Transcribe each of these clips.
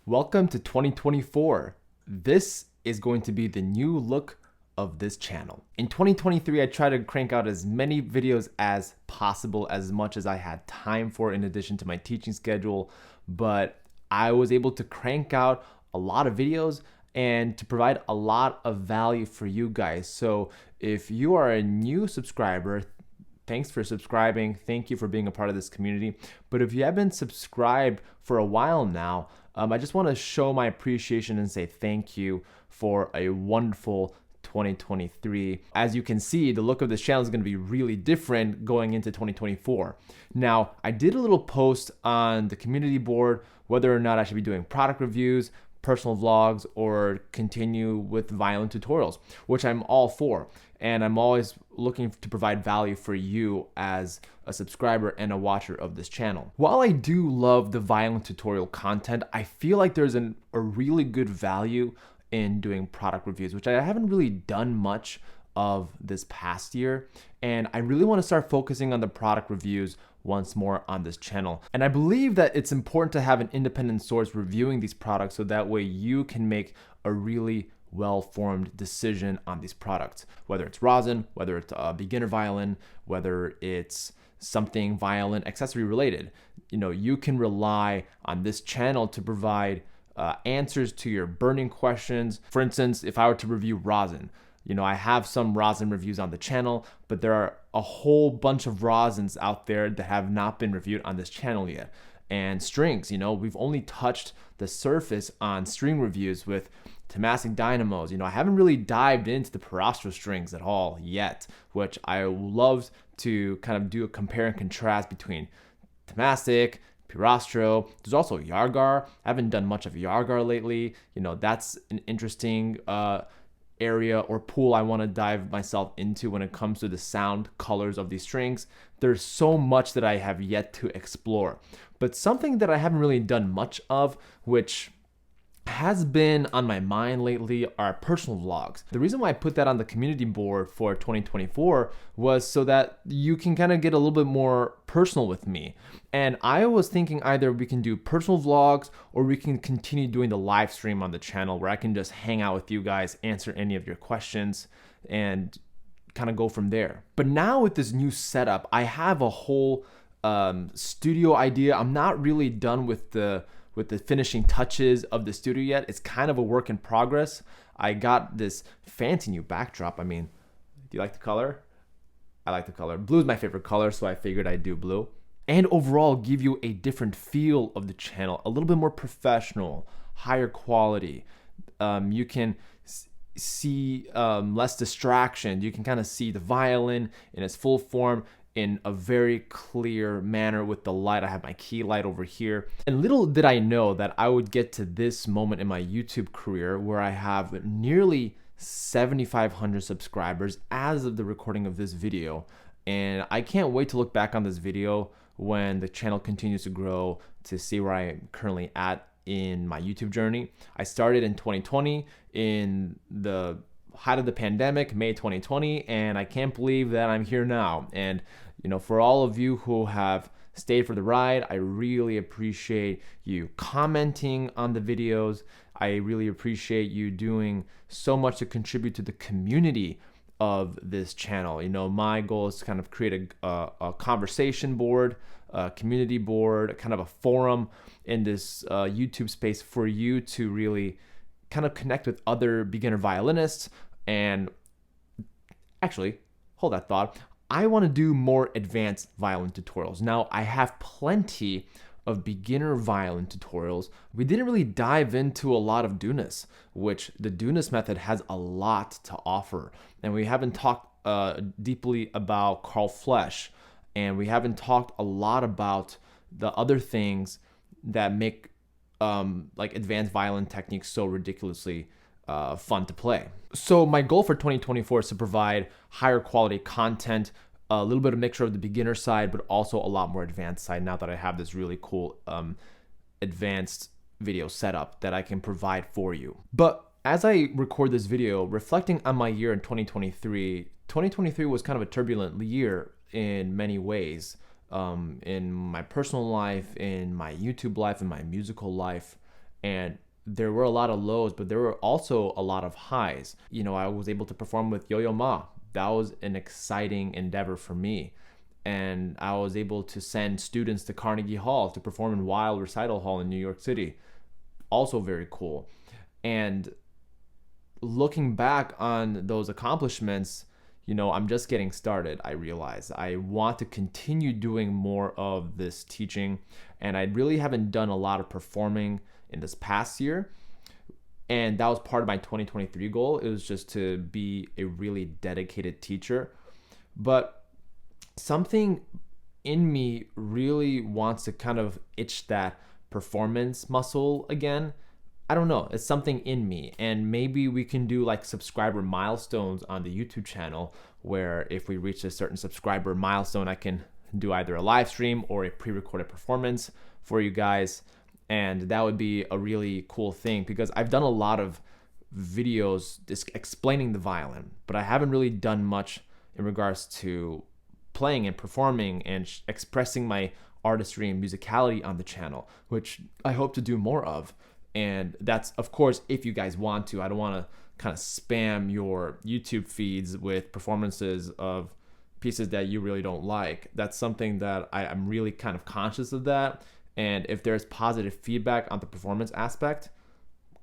Welcome to 2024. This is going to be the new look of this channel. In 2023, I tried to crank out as many videos as possible, as much as I had time for in addition to my teaching schedule, but I was able to crank out a lot of videos and to provide a lot of value for you guys. So if you are a new subscriber, thanks for subscribing. Thank you for being a part of this community. But if you have been subscribed for a while now, I just want to show my appreciation and say thank you for a wonderful 2023. As you can see, the look of this channel is going to be really different going into 2024. Now, I did a little post on the community board whether or not I should be doing product reviews, personal vlogs, or continue with violin tutorials, which I'm all for. And I'm always looking to provide value for you as a subscriber and a watcher of this channel. While I do love the violin tutorial content, I feel like there's a really good value in doing product reviews, which I haven't really done much of this past year. And I really want to start focusing on the product reviews once more on this channel. And I believe that it's important to have an independent source reviewing these products so that way you can make a really well-formed decision on these products, whether it's rosin, whether it's a beginner violin, whether it's something violin accessory related. You know, you can rely on this channel to provide answers to your burning questions. For instance, if I were to review rosin, you know, I have some rosin reviews on the channel, but there are a whole bunch of rosins out there that have not been reviewed on this channel yet. And strings, you know, we've only touched the surface on string reviews with Tomasic dynamos. You know, I haven't really dived into the Pirastro strings at all yet, which I love to kind of do a compare and contrast between Tomasic, Pirastro. There's also Yargar. I haven't done much of Yargar lately. You know, that's an interesting area or pool I want to dive myself into when it comes to the sound colors of these strings. There's so much that I have yet to explore. But something that I haven't really done much of, which has been on my mind lately, are personal vlogs. The reason why I put that on the community board for 2024 was so that you can kind of get a little bit more personal with me. And I was thinking either we can do personal vlogs or we can continue doing the live stream on the channel where I can just hang out with you guys, answer any of your questions, and kind of go from there. But now with this new setup, I have a whole studio idea. I'm not really done with the finishing touches of the studio yet. It's kind of a work in progress. I got this fancy new backdrop. I mean, do you like the color? I like the color. Blue is my favorite color, so I figured I'd do blue. And overall, give you a different feel of the channel, a little bit more professional, higher quality. You can see less distraction. You can kind of see the violin in its full form in a very clear manner with the light. I have my key light over here. And little did I know that I would get to this moment in my YouTube career where I have nearly 7,500 subscribers as of the recording of this video. And I can't wait to look back on this video when the channel continues to grow to see where I am currently at in my YouTube journey. I started in 2020 in the height of the pandemic, May 2020, and I can't believe that I'm here now. And you know, for all of you who have stayed for the ride, I really appreciate you commenting on the videos. I really appreciate you doing so much to contribute to the community of this channel. You know, my goal is to kind of create a conversation board, a community board, kind of a forum in this YouTube space for you to really kind of connect with other beginner violinists. And actually, hold that thought, I want to do more advanced violin tutorials. Now, I have plenty of beginner violin tutorials. We didn't really dive into a lot of Dunas, which the Dunas method has a lot to offer. And we haven't talked deeply about Carl Flesch, and we haven't talked a lot about the other things that make like advanced violin techniques so ridiculously fun to play. So my goal for 2024 is to provide higher quality content, a little bit of mixture of the beginner side, but also a lot more advanced side now that I have this really cool advanced video setup that I can provide for you. But as I record this video, reflecting on my year in 2023, 2023 was kind of a turbulent year in many ways. In my personal life, in my YouTube life, in my musical life. And there were a lot of lows, but there were also a lot of highs. I was able to perform with Yo-Yo Ma. That was an exciting endeavor for me. And I was able to send students to Carnegie Hall to perform in Wild Recital Hall in New York City. Also very cool. And looking back on those accomplishments, I'm just getting started. I realize I want to continue doing more of this teaching, and I really haven't done a lot of performing in this past year. And that was part of my 2023 goal. It was just to be a really dedicated teacher. But something in me really wants to kind of itch that performance muscle again. I don't know, it's something in me, and maybe we can do like subscriber milestones on the YouTube channel, where if we reach a certain subscriber milestone, I can do either a live stream or a pre-recorded performance for you guys. And that would be a really cool thing, because I've done a lot of videos just explaining the violin, but I haven't really done much in regards to playing and performing and expressing my artistry and musicality on the channel, which I hope to do more of. And that's, of course, if you guys want to. I don't want to kind of spam your YouTube feeds with performances of pieces that you really don't like. That's something that I'm really kind of conscious of that. And if there's positive feedback on the performance aspect,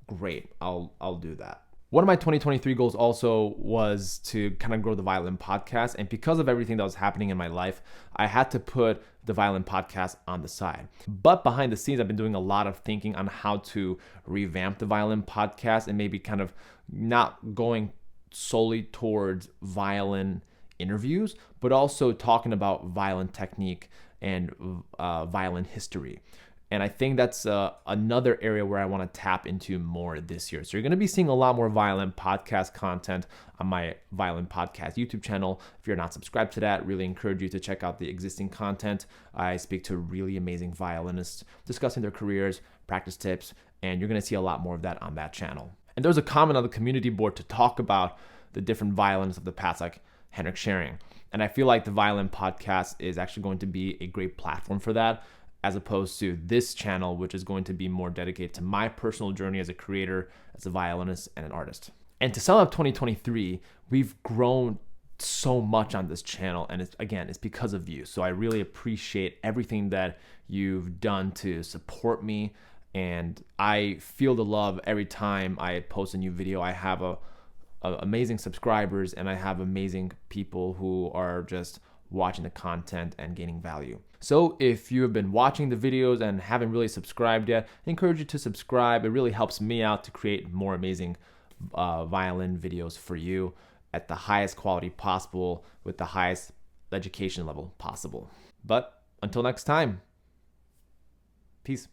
great, I'll do that. One of my 2023 goals also was to kind of grow the Violin Podcast. And because of everything that was happening in my life, I had to put the Violin Podcast on the side. But behind the scenes, I've been doing a lot of thinking on how to revamp the Violin Podcast and maybe kind of not going solely towards violin interviews, but also talking about violin technique and violin history. And I think that's another area where I want to tap into more this year. So you're going to be seeing a lot more Violin Podcast content on my Violin Podcast YouTube channel. If you're not subscribed to that, really encourage you to check out the existing content. I speak to really amazing violinists discussing their careers, practice tips, and you're going to see a lot more of that on that channel. And there's a comment on the community board to talk about the different violinists of the past, like Henrik Schering. And I feel like the Violin Podcast is actually going to be a great platform for that, as opposed to this channel, which is going to be more dedicated to my personal journey as a creator, as a violinist, and an artist. And to sum up 2023, we've grown so much on this channel, and it's because of you. So I really appreciate everything that you've done to support me, and I feel the love every time I post a new video. I have amazing subscribers, and I have amazing people who are just watching the content and gaining value. So if you have been watching the videos and haven't really subscribed yet, I encourage you to subscribe. It really helps me out to create more amazing violin videos for you at the highest quality possible with the highest education level possible. But until next time, peace.